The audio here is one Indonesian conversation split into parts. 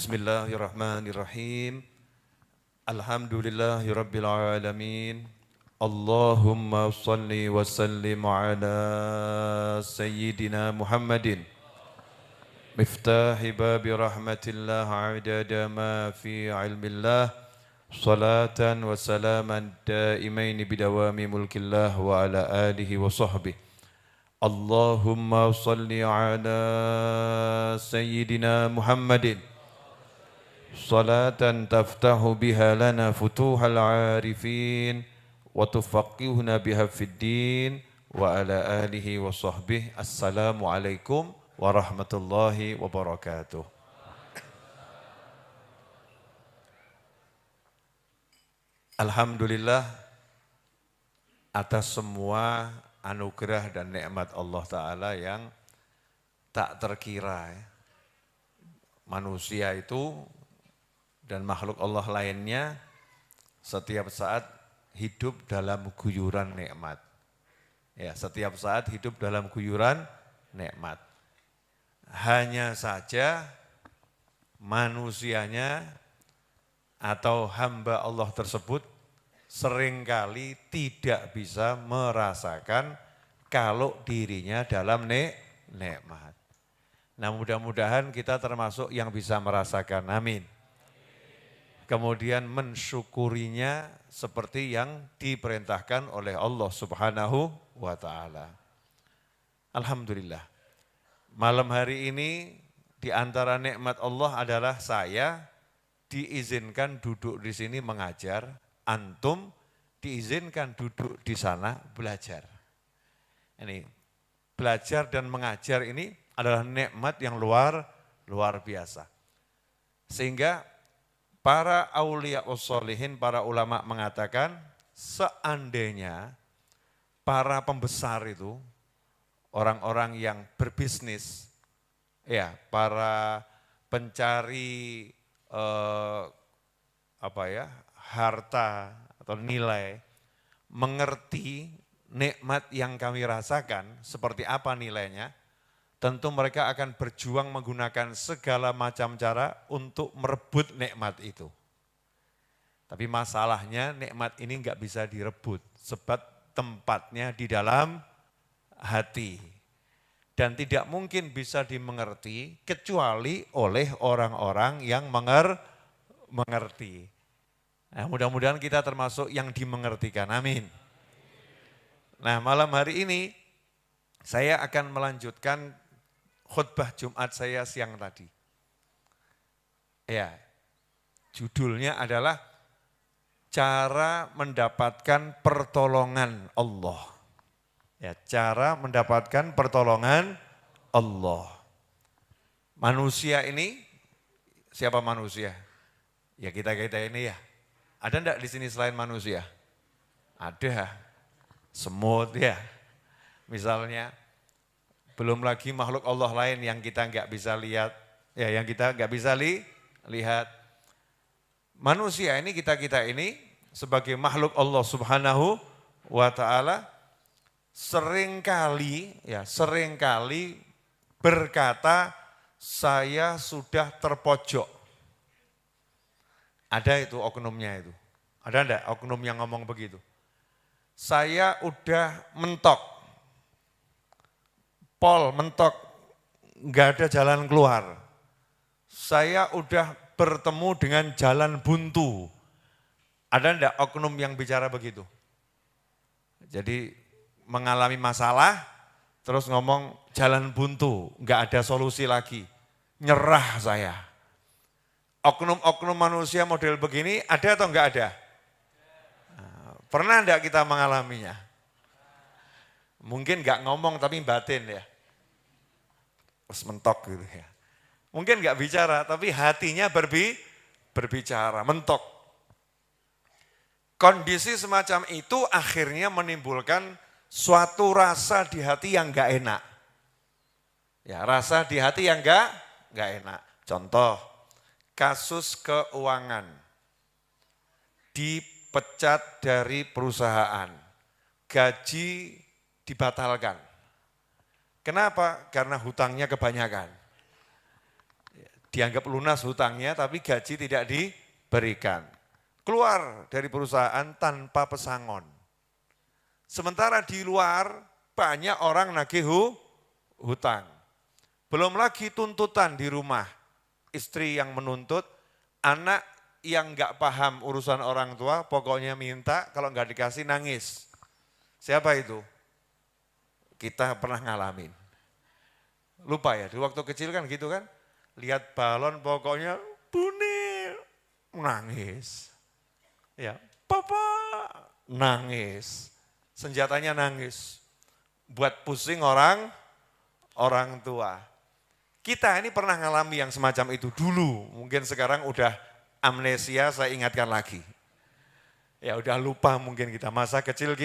Bismillahirrahmanirrahim. Alhamdulillahirabbil alamin. Allahumma shalli wa sallim ala sayyidina Muhammadin. Miftahi babi rahmatillah adada ma fi ilmillah. Salatan wa salaman daimain bidawami mulkillah wa ala alihi wa sahbihi. Allahumma shalli ala sayyidina Muhammadin. Salatan taftahu biha lana futuhal arifin wa tufaqihuna biha fid din wa ala alihi wa sahbihi. Assalamualaikum warahmatullahi wabarakatuh. Alhamdulillah atas semua anugerah dan nikmat Allah Ta'ala yang tak terkira. Manusia itu dan makhluk Allah lainnya setiap saat hidup dalam guyuran nikmat. Ya, setiap saat hidup dalam guyuran nikmat. Hanya saja manusianya atau hamba Allah tersebut seringkali tidak bisa merasakan kalau dirinya dalam nikmat. Nah, mudah-mudahan kita termasuk yang bisa merasakan, amin. Kemudian mensyukurinya seperti yang diperintahkan oleh Allah Subhanahu wa Ta'ala. Alhamdulillah. Malam hari ini di antara nikmat Allah adalah saya diizinkan duduk di sini mengajar, antum diizinkan duduk di sana belajar. Ini belajar dan mengajar ini adalah nikmat yang luar biasa. Sehingga para aulia wassolihin, para ulama mengatakan seandainya para pembesar itu, orang-orang yang berbisnis, ya para pencari harta atau nilai, mengerti nikmat yang kami rasakan, seperti apa nilainya, tentu mereka akan berjuang menggunakan segala macam cara untuk merebut nikmat itu. Tapi masalahnya nikmat ini enggak bisa direbut, sebab tempatnya di dalam hati. Dan tidak mungkin bisa dimengerti kecuali oleh orang-orang yang mengerti. Nah, mudah-mudahan kita termasuk yang dimengertikan, amin. Nah, malam hari ini saya akan melanjutkan khutbah Jumat saya siang tadi. Ya, judulnya adalah cara mendapatkan pertolongan Allah. Ya, cara mendapatkan pertolongan Allah. Manusia ini, siapa manusia? Ya kita-kita ini ya. Ada enggak di sini selain manusia? Ada. Semut ya. Misalnya. Belum lagi makhluk Allah lain yang kita nggak bisa lihat, ya yang kita nggak bisa lihat. Manusia ini, kita ini sebagai makhluk Allah Subhanahu wa Ta'ala seringkali berkata saya sudah terpojok. Ada itu oknumnya itu. Ada enggak oknum yang ngomong begitu? Saya udah mentok. Mentok, nggak ada jalan keluar. Saya udah bertemu dengan jalan buntu. Ada enggak oknum yang bicara begitu? Jadi mengalami masalah, terus ngomong jalan buntu, nggak ada solusi lagi. Nyerah saya. Oknum-oknum manusia model begini ada atau enggak ada? Pernah enggak kita mengalaminya? Mungkin nggak ngomong tapi batin ya. Terus mentok gitu ya. Mungkin nggak bicara tapi hatinya berbicara, mentok. Kondisi semacam itu akhirnya menimbulkan suatu rasa di hati yang nggak enak. Ya, rasa di hati yang nggak enak. Contoh, kasus keuangan. Dipecat dari perusahaan. Gaji dibatalkan. Kenapa? Karena hutangnya kebanyakan. dianggap lunas hutangnya tapi gaji tidak diberikan. Keluar dari perusahaan tanpa pesangon. Sementara di luar banyak orang nagih hutang. Belum lagi tuntutan di rumah. Istri yang menuntut, anak yang enggak paham urusan orang tua, pokoknya minta, kalau enggak dikasih nangis. Siapa itu? Kita pernah ngalamin. Lupa ya, di waktu kecil kan gitu kan, lihat balon pokoknya bunyi, nangis. Ya, papa nangis, senjatanya nangis. Buat pusing orang tua. Kita ini pernah ngalami yang semacam itu dulu, mungkin sekarang udah amnesia, saya ingatkan lagi. Ya udah lupa mungkin kita masa kecil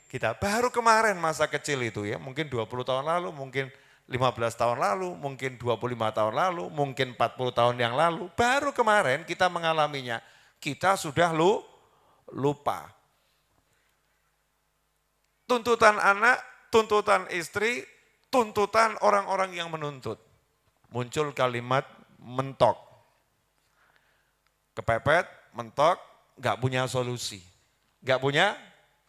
kita, baru kemarin masa kecil itu ya, mungkin 20 tahun lalu, mungkin 15 tahun lalu, mungkin 25 tahun lalu, mungkin 40 tahun yang lalu, baru kemarin kita mengalaminya, kita sudah lupa. Tuntutan anak, tuntutan istri, tuntutan orang-orang yang menuntut. Muncul kalimat mentok. Kepepet, mentok, gak punya solusi. Gak punya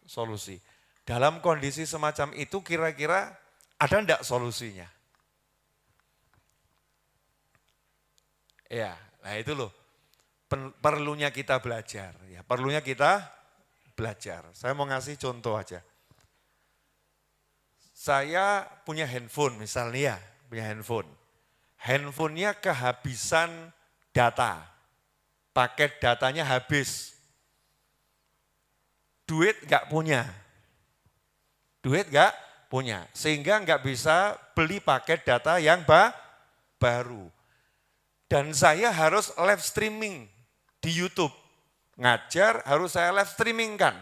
solusi. Dalam kondisi semacam itu kira-kira ada enggak solusinya? Ya, nah itu loh. Perlunya kita belajar. Ya, perlunya kita belajar. Saya mau ngasih contoh aja. Saya punya handphone misalnya ya, punya handphone. Handphonenya kehabisan data, paket datanya habis, duit nggak punya, sehingga nggak bisa beli paket data yang baru. Dan saya harus live streaming di YouTube, ngajar harus saya live streaming kan.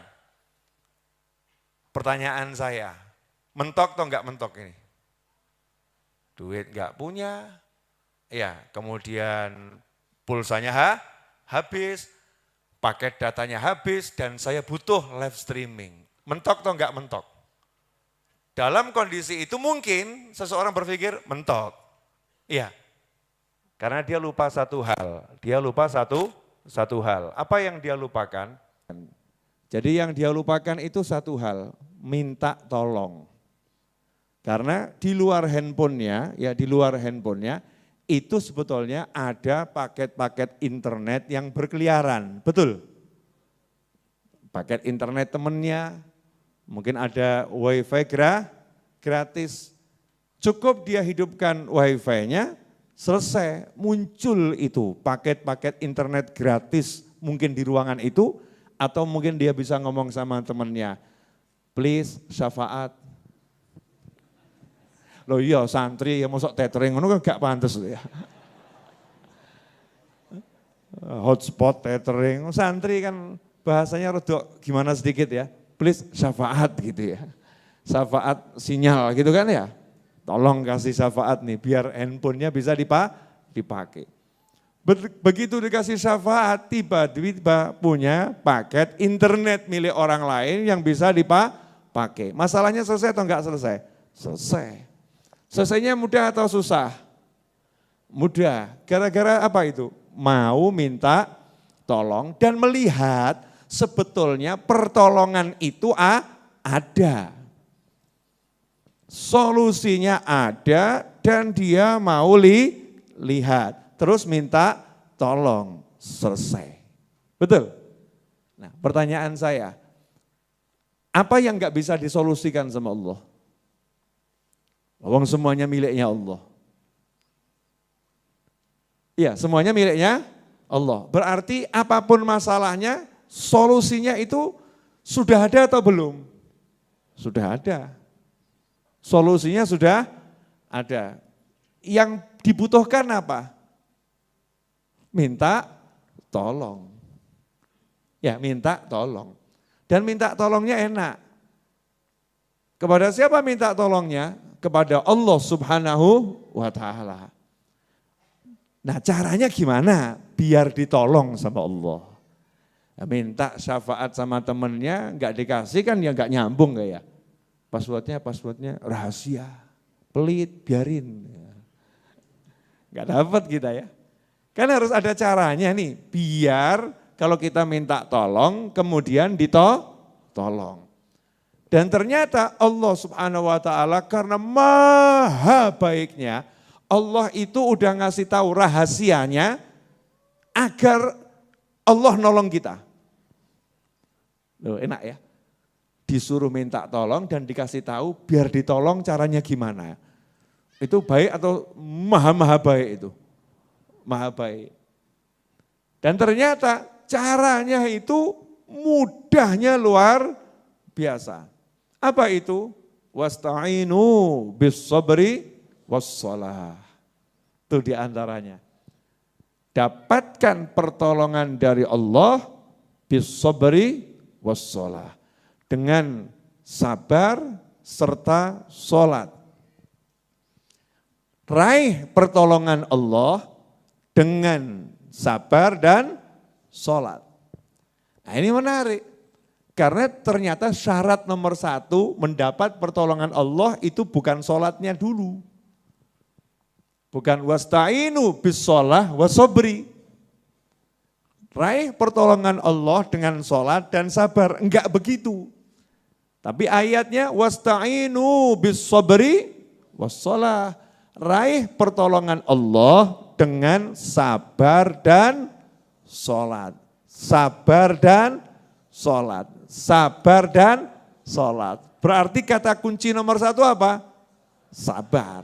Pertanyaan saya, mentok atau nggak mentok ini? Duit nggak punya. Ya, kemudian pulsanya habis, paket datanya habis, dan saya butuh live streaming. Mentok atau enggak mentok? Dalam kondisi itu mungkin seseorang berpikir mentok. Iya, karena dia lupa satu hal. Apa yang dia lupakan? Jadi yang dia lupakan itu satu hal, minta tolong. Karena di luar handphonenya, itu sebetulnya ada paket-paket internet yang berkeliaran, betul? Paket internet temennya, mungkin ada wifi gratis. Cukup dia hidupkan wifi-nya, selesai, muncul itu paket-paket internet gratis mungkin di ruangan itu, atau mungkin dia bisa ngomong sama temennya, please syafaat. Loh iya santri ya masuk tethering ngono kan gak pantes ya. Hotspot tethering, santri kan bahasanya rada gimana sedikit ya. Please syafaat gitu ya. Syafaat sinyal gitu kan ya. Tolong kasih syafaat nih biar handphonenya bisa dipakai. Begitu dikasih syafaat tiba-tiba punya paket internet milik orang lain yang bisa dipakai. Masalahnya selesai atau enggak selesai? Selesai. Selesainya mudah atau susah? Mudah. Gara-gara apa itu? Mau minta tolong dan melihat sebetulnya pertolongan itu ada. Solusinya ada dan dia mau lihat. Terus minta tolong. Selesai. Betul? Nah pertanyaan saya, apa yang enggak bisa disolusikan sama Allah? Wong semuanya miliknya Allah. Iya, semuanya miliknya Allah. Berarti apapun masalahnya, solusinya itu sudah ada atau belum? Sudah ada. Solusinya sudah ada. Yang dibutuhkan apa? Minta tolong. Ya, minta tolong. Dan minta tolongnya enak. Kepada siapa minta tolongnya? Kepada Allah Subhanahu wa ta'ala. Nah caranya gimana? Biar ditolong sama Allah. Ya, minta syafaat sama temennya, enggak dikasih kan ya enggak nyambung kayak. Passwordnya rahasia, pelit, biarin. Enggak dapat kita ya. Kan harus ada caranya nih, biar kalau kita minta tolong, kemudian ditolong. Dan ternyata Allah Subhanahu wa Ta'ala karena maha baiknya, Allah itu udah ngasih tahu rahasianya agar Allah nolong kita. Loh, enak ya? Disuruh minta tolong dan dikasih tahu biar ditolong caranya gimana. Itu baik atau maha baik itu? Maha baik. Dan ternyata caranya itu mudahnya luar biasa. Apa itu? Wasta'inu bis sabri wassalah. Itu diantaranya. Dapatkan pertolongan dari Allah bis sabri wassalah. Dengan sabar serta sholat. Raih pertolongan Allah dengan sabar dan sholat. Nah ini menarik. Karena ternyata syarat nomor 1 mendapat pertolongan Allah itu bukan sholatnya dulu. Bukan wasta'inu bis sholah wasobri. Raih pertolongan Allah dengan sholat dan sabar. Enggak begitu. Tapi ayatnya wasta'inu bis sabri wassalah. Raih pertolongan Allah dengan sabar dan sholat. Sabar dan sholat. Sabar dan sholat. Berarti kata kunci nomor 1 apa? Sabar.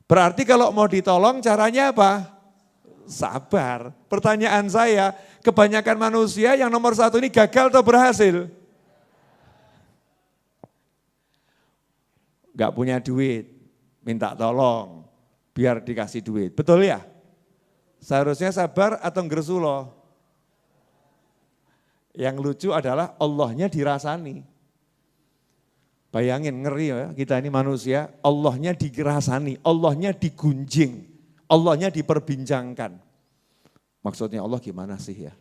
Berarti kalau mau ditolong caranya apa? Sabar. Pertanyaan saya, kebanyakan manusia yang nomor 1 ini gagal atau berhasil? Gak punya duit, minta tolong, biar dikasih duit. Betul ya? Seharusnya sabar atau nggersuloh? Yang lucu adalah Allahnya dirasani. Bayangin ngeri ya, kita ini manusia, Allahnya dirasani, Allahnya digunjing, Allahnya diperbincangkan. Maksudnya Allah gimana sih ya?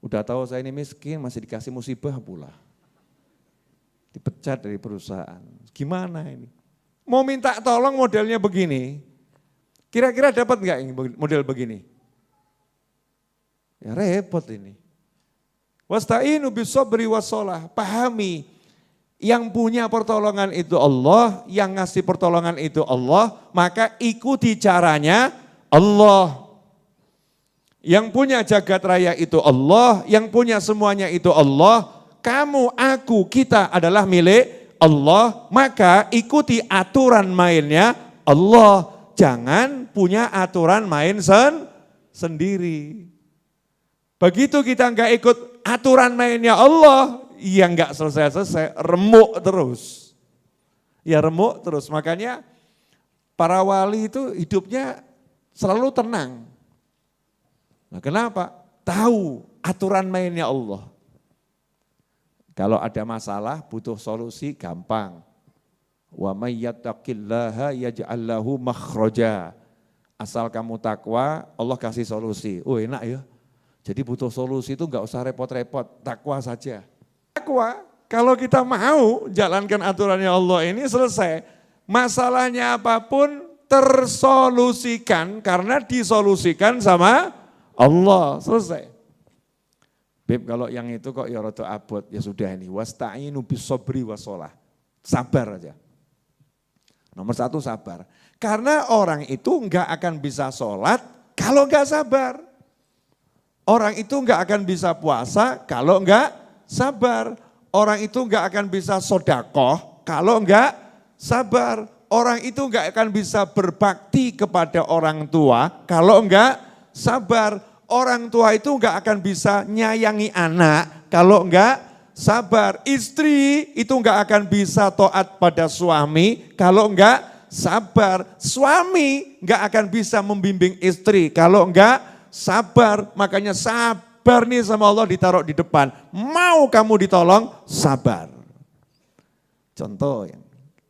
Udah tahu saya ini miskin, masih dikasih musibah pula. Dipecat dari perusahaan, gimana ini? Mau minta tolong modelnya begini, kira-kira dapat enggak ini model begini? Ya repot ini. Wasta'inu bis-sabri was-shalah. Pahami, yang punya pertolongan itu Allah, yang ngasih pertolongan itu Allah, maka ikuti caranya Allah. Yang punya jagat raya itu Allah, yang punya semuanya itu Allah. Kamu, aku, kita adalah milik Allah, maka ikuti aturan mainnya Allah. Jangan punya aturan main sendiri. Begitu kita enggak ikut aturan mainnya Allah, ya enggak selesai-selesai, remuk terus. Ya remuk terus, makanya para wali itu hidupnya selalu tenang. Nah, kenapa? Tahu aturan mainnya Allah. Kalau ada masalah butuh solusi gampang. Wa may yattaqillaha yaj'al lahu makhraja. Asal kamu takwa, Allah kasih solusi. Oh enak ya. Jadi butuh solusi itu enggak usah repot-repot, takwa saja. Takwa, kalau kita mau jalankan aturannya Allah ini selesai. Masalahnya apapun tersolusikan karena disolusikan sama Allah, selesai. Beb kalau yang itu kok ya rada abot, ya sudah ini. Wasta'inu bis-sabri wassalah. Sabar aja. Nomor 1 sabar. Karena orang itu enggak akan bisa sholat kalau enggak sabar. Orang itu enggak akan bisa puasa kalau enggak sabar. Orang itu enggak akan bisa sodakoh kalau enggak sabar. Orang itu enggak akan bisa berbakti kepada orang tua kalau enggak sabar. Orang tua itu enggak akan bisa nyayangi anak kalau enggak sabar. Istri itu enggak akan bisa taat pada suami kalau enggak sabar. Suami enggak akan bisa membimbing istri kalau enggak sabar. Makanya sabar nih sama Allah ditaruh di depan. Mau kamu ditolong, sabar. Contoh yang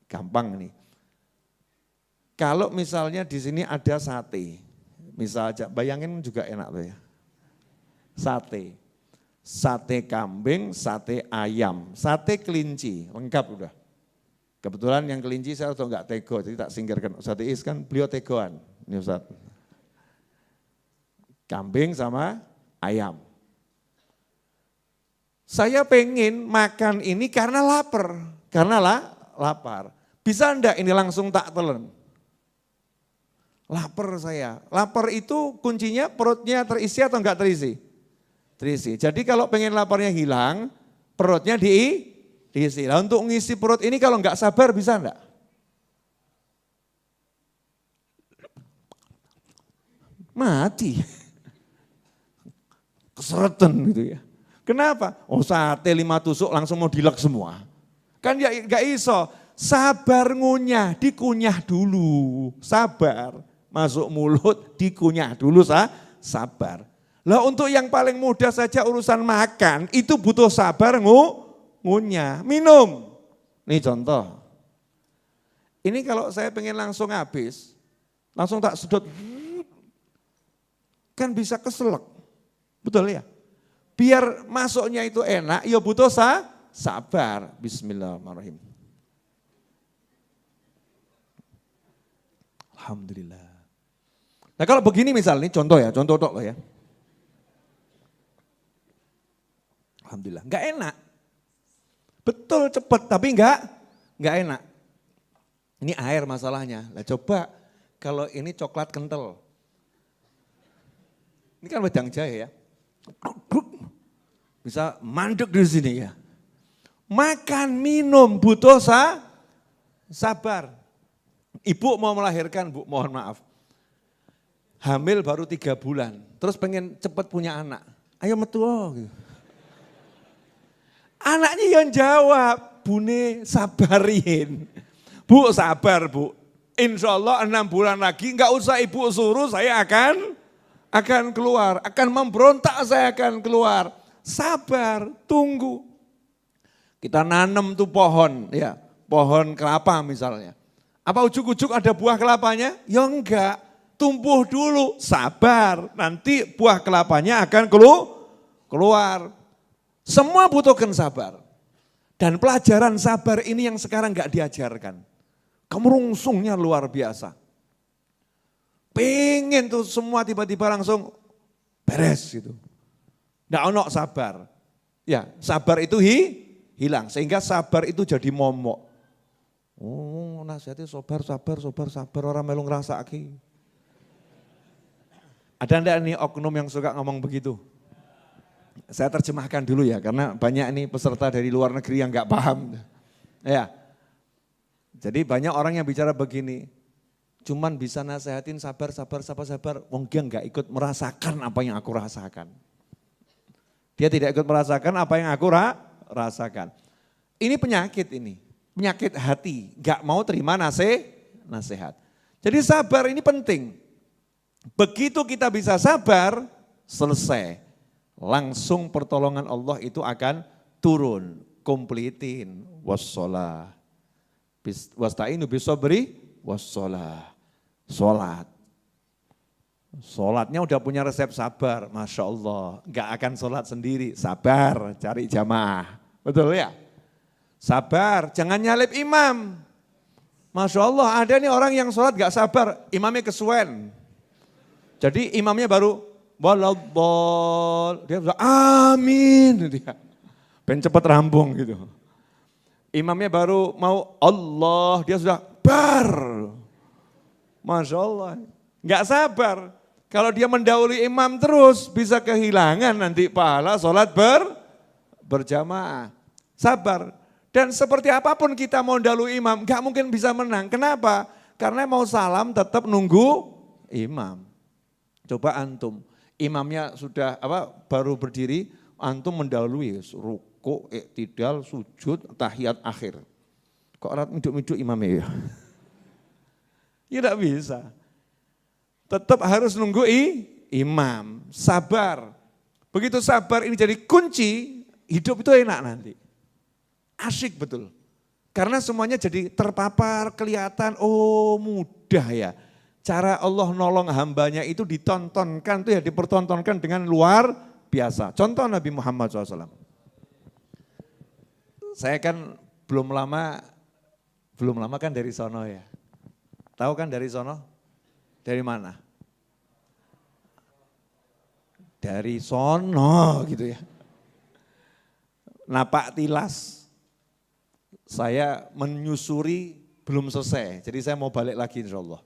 gampang nih. Kalau misalnya di sini ada sate. Misalnya bayangin juga enak tuh ya. Sate. Sate kambing, sate ayam, sate kelinci, lengkap udah. Kebetulan yang kelinci saya tuh enggak tego, jadi tak singkirkan. Ustaz Is kan beliau tegoan. Ini Ustaz. Kambing sama ayam. Saya pengen makan ini karena lapar. Karena lapar. Bisa enggak ini langsung tak telan? Lapar saya. Lapar itu kuncinya perutnya terisi atau enggak terisi? Terisi. Jadi kalau pengen laparnya hilang, perutnya diisi. Nah, untuk ngisi perut ini kalau enggak sabar bisa enggak? Mati. Keseretan gitu ya. Kenapa? Oh sate 5 tusuk langsung mau dilek semua. Kan ya gak iso. Sabar ngunyah, dikunyah dulu. Sabar. Masuk mulut, dikunyah dulu sabar. Lah untuk yang paling mudah saja urusan makan, itu butuh sabar ngunyah. Minum. Nih contoh. Ini kalau saya pengen langsung habis, langsung tak sedot. Kan bisa keselak. Betul ya? Biar masuknya itu enak, ya butuh sabar. Bismillahirrahmanirrahim. Alhamdulillah. Nah kalau begini misalnya, contoh ya, contoh tok ya. Alhamdulillah, enggak enak. Betul cepet, tapi enggak enak. Ini air masalahnya. Lah coba kalau ini coklat kental. Ini kan wedang jahe ya. Bisa mandek di sini ya. Makan, minum, butuh sabar. Ibu mau melahirkan, Bu, mohon maaf. Hamil baru 3 bulan, terus pengen cepat punya anak. Ayo metu gitu. Anaknya yang jawab, Bune sabarin. Bu sabar Bu, insya Allah 6 bulan lagi enggak usah ibu suruh saya akan keluar. Akan memberontak saya akan keluar. Sabar, tunggu. Kita nanam tuh pohon, ya pohon kelapa misalnya. Apa ujuk-ujuk ada buah kelapanya? Ya enggak, tumbuh dulu, sabar. Nanti buah kelapanya akan keluar. Semua butuhkan sabar. Dan pelajaran sabar ini yang sekarang enggak diajarkan. Kemerungsungnya luar biasa. Pengen tuh semua tiba-tiba langsung beres gitu. Enggak ono sabar. Ya, sabar itu hilang sehingga sabar itu jadi momok. Oh, nasihatnya sabar, orang melu ngrasake. Ada enggak nih oknum yang suka ngomong begitu? Saya terjemahkan dulu ya, karena banyak nih peserta dari luar negeri yang enggak paham. Ya, jadi banyak orang yang bicara begini, cuman bisa nasihatin sabar. Wong dia enggak ikut merasakan apa yang aku rasakan. Dia tidak ikut merasakan apa yang aku rasakan. Ini penyakit ini. Penyakit hati, gak mau terima nasihat. Jadi sabar ini penting. Begitu kita bisa sabar, selesai. Langsung pertolongan Allah itu akan turun, komplitin. Wassalah. Wasta'inu bisobri, wassalah. Sholat. Sholatnya udah punya resep sabar, Masya Allah. Gak akan sholat sendiri, sabar, cari jamaah. Betul ya? Sabar, jangan nyalip imam. Masya Allah, ada nih orang yang sholat gak sabar, imamnya kesuwen. Jadi imamnya baru, dia bilang amin. Dia pengen cepat rampung gitu. Imamnya baru mau Allah, dia sudah bar. Masya Allah, gak sabar. Kalau dia mendahului imam terus, bisa kehilangan nanti pahala sholat berjamaah. Sabar. Dan seperti apapun kita mau mendahului imam, gak mungkin bisa menang. Kenapa? Karena mau salam tetap nunggu imam. Coba antum, imamnya sudah baru berdiri, antum mendahului, ruku, iktidal, sujud, tahiyat akhir. Kok erat miduk-miduk imamnya ya? Ya tidak bisa. Tetap harus nunggu imam, sabar. Begitu sabar ini jadi kunci, hidup itu enak nanti. Asyik betul. Karena semuanya jadi terpapar, kelihatan, oh mudah ya. Cara Allah nolong hambanya itu ditontonkan, tuh ya dipertontonkan dengan luar biasa. Contoh Nabi Muhammad SAW. Saya kan belum lama kan dari sono ya. Tahu kan dari sono? Dari mana? dari sono gitu ya. Napak tilas, saya menyusuri belum selesai, jadi saya mau balik lagi insya Allah.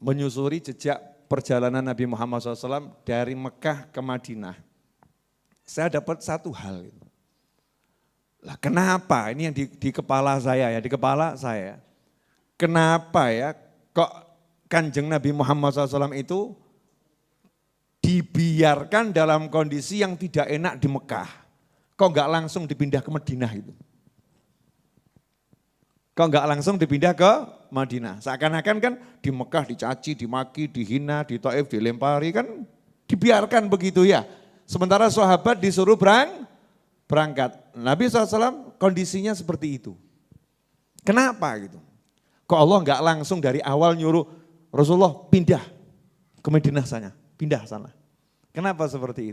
Menyusuri jejak perjalanan Nabi Muhammad SAW dari Mekah ke Madinah. Saya dapat satu hal. Lah kenapa, ini yang di kepala saya ya, di kepala saya. Kenapa ya kok Kanjeng Nabi Muhammad SAW itu dibiarkan dalam kondisi yang tidak enak di Mekah. Kok enggak langsung dipindah ke Madinah itu? Kok enggak langsung dipindah ke Madinah? Seakan-akan kan di Mekah dicaci, dimaki, dihina, di Taif dilempari kan dibiarkan begitu ya. Sementara sahabat disuruh berangkat. Nabi SAW kondisinya seperti itu. Kenapa gitu? Kok Allah enggak langsung dari awal nyuruh Rasulullah pindah ke Madinah sana, pindah sana. Kenapa seperti itu?